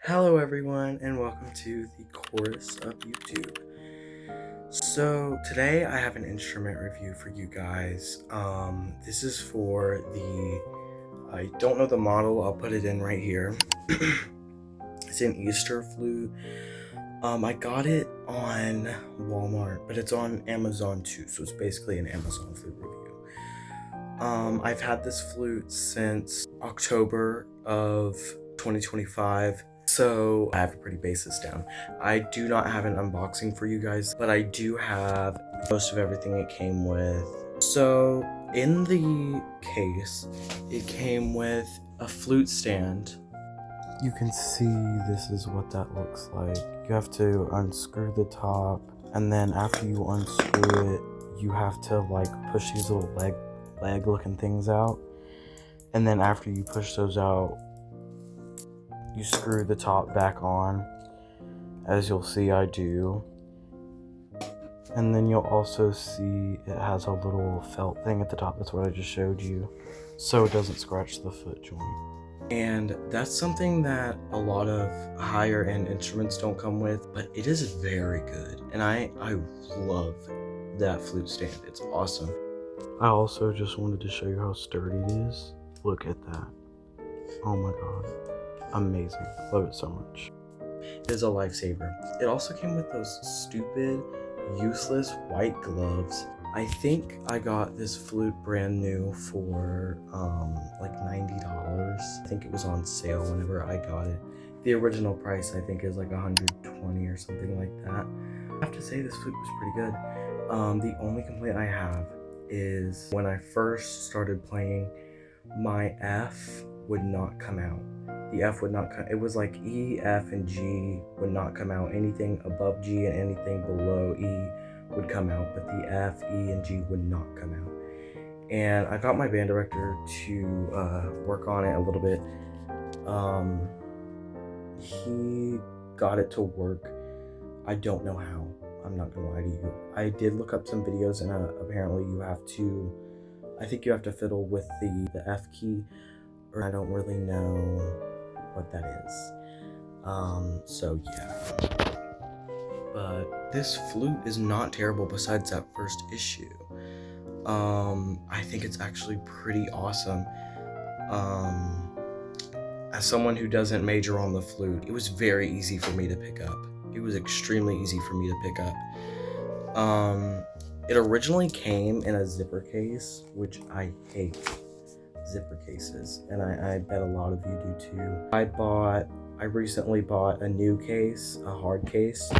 Hello everyone and welcome to the chorus of YouTube. So today I have an instrument review for you guys. This is for I don't know the model, I'll put it in right here. It's an Eastar flute. I got it on Walmart, but it's on Amazon too, so it's basically an Amazon flute review. I've had this flute since October of 2025. So I have to pretty base this down. I do not have an unboxing for you guys, but I do have most of everything it came with. So in the case, it came with a flute stand. You can see this is what that looks like. You have to unscrew the top, and then after you unscrew it, you have to like push these little leg looking things out. And then after you push those out, you screw the top back on, as you'll see I do. And then you'll also see it has a little felt thing at the top. That's what I just showed you, so it doesn't scratch the foot joint. And that's something that a lot of higher end instruments don't come with, but it is very good. And I love that flute stand. It's awesome. I also just wanted to show you how sturdy it is. Look at that. Oh my god. Amazing. Love it so much. It is a lifesaver. It also came with those stupid, useless white gloves. I think I got this flute brand new for like $90. I think it was on sale whenever I got it. The original price I think is like $120 or something like that. I have to say this flute was pretty good. The only complaint I have is when I first started playing, my F would not come out. The F would not come. It was like E, F, and G would not come out. Anything above G and anything below E would come out, but the F, E, and G would not come out. And I got my band director to work on it a little bit. He got it to work. I don't know how. I'm not gonna lie to you. I did look up some videos, and apparently you have to, I think you have to fiddle with the F key, or I don't really know what that is. So yeah. But this flute is not terrible besides that first issue. I think it's actually pretty awesome. As someone who doesn't major on the flute, it was very easy for me to pick up. It was extremely easy for me to pick up. It originally came in a zipper case, which I hate zipper cases, and I bet a lot of you do too. I recently bought a new case, a hard case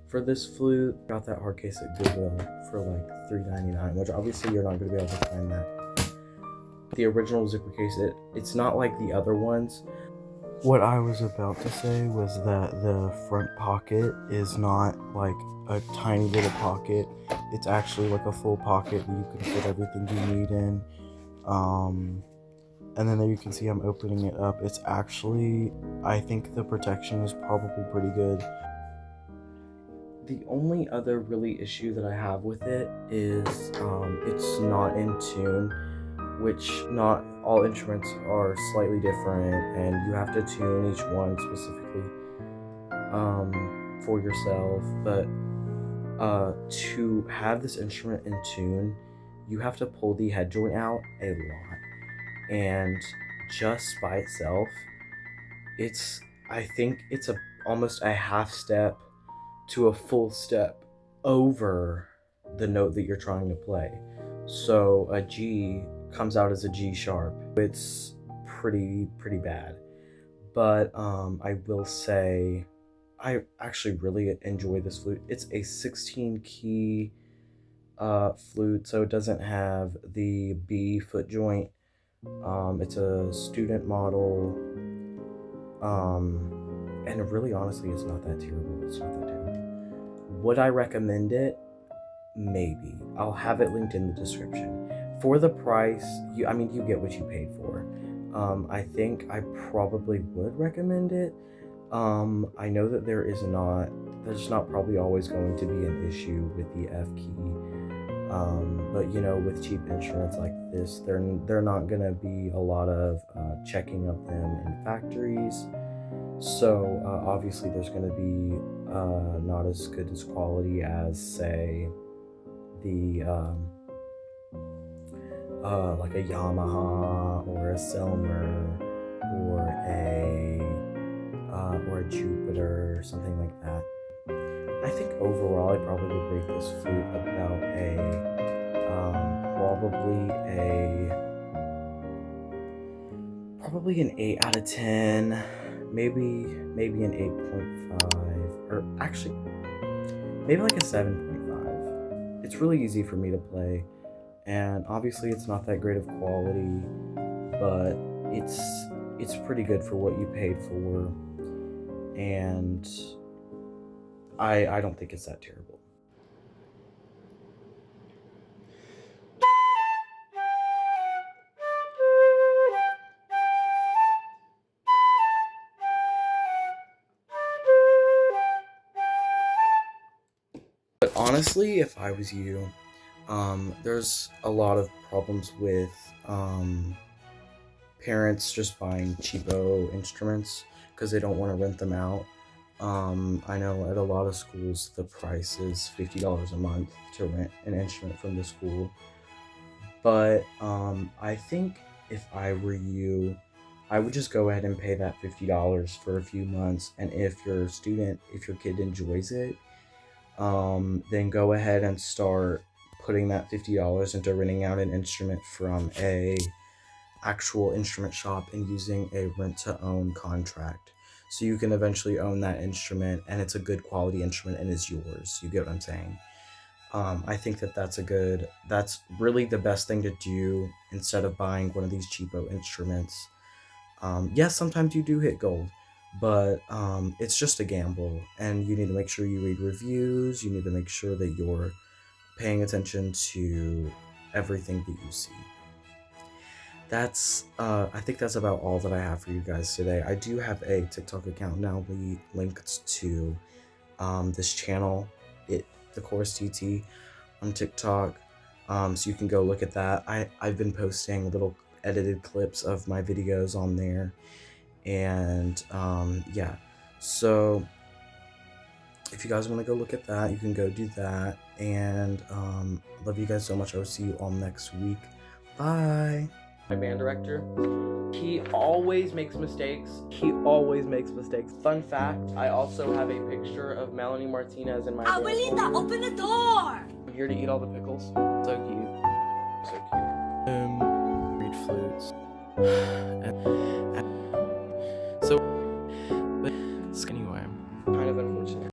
for this flute. Got that hard case at Goodwill for like $3.99, which obviously you're not going to be able to find that. The original zipper case, it's not like the other ones. What I was about to say was that the front pocket is not like a tiny little pocket. It's actually like a full pocket that you can put everything you need in. And then there you can see I'm opening it up. It's actually, I think the protection is probably pretty good. The only other really issue that I have with it is it's not in tune, which not all instruments are slightly different, and you have to tune each one specifically for yourself. But to have this instrument in tune, you have to pull the head joint out a lot. And just by itself, I think it's almost a half step to a full step over the note that you're trying to play. So a G comes out as a G sharp. It's pretty bad. But I will say I actually really enjoy this flute. It's a 16 key flute, so it doesn't have the B foot joint. It's a student model, and really honestly it's not that terrible. Would I recommend it? Maybe. I'll have it linked in the description. For the price, you get what you paid for. I think I probably would recommend it. I know that there's not probably always going to be an issue with the F key. But with cheap instruments like this, they're not gonna be a lot of checking of them in factories. So obviously there's going to be not as good as quality as, say, the like a Yamaha or a Selmer or a Jupiter or something like that. I think overall I probably would rate this flute about probably an 8 out of 10, maybe an 8.5, or actually maybe like a 7.5. It's really easy for me to play, and obviously it's not that great of quality, but it's pretty good for what you paid for, and I don't think it's that terrible. But honestly, if I was you, there's a lot of problems with parents just buying cheapo instruments because they don't want to rent them out. I know at a lot of schools the price is $50 a month to rent an instrument from the school. But I think if I were you, I would just go ahead and pay that $50 for a few months. And if your kid enjoys it, then go ahead and start putting that $50 into renting out an instrument from a actual instrument shop and using a rent-to-own contract. So you can eventually own that instrument, and it's a good quality instrument and it's yours. You get what I'm saying? I think that's really the best thing to do instead of buying one of these cheapo instruments. Yes, sometimes you do hit gold, but it's just a gamble, and you need to make sure you read reviews. You need to make sure that you're paying attention to everything that you see. I think that's about all that I have for you guys today. I do have a TikTok account now linked to this channel, the Chorus TT on TikTok, so you can go look at that. I've been posting little edited clips of my videos on there, and yeah, so if you guys want to go look at that, you can go do that, and love you guys so much. I will see you all next week. Bye. My band director, he always makes mistakes. Fun fact, I also have a picture of Melanie Martinez in my Abuelita, open the door! I'm here to eat all the pickles. So cute. So cute. Read flutes. So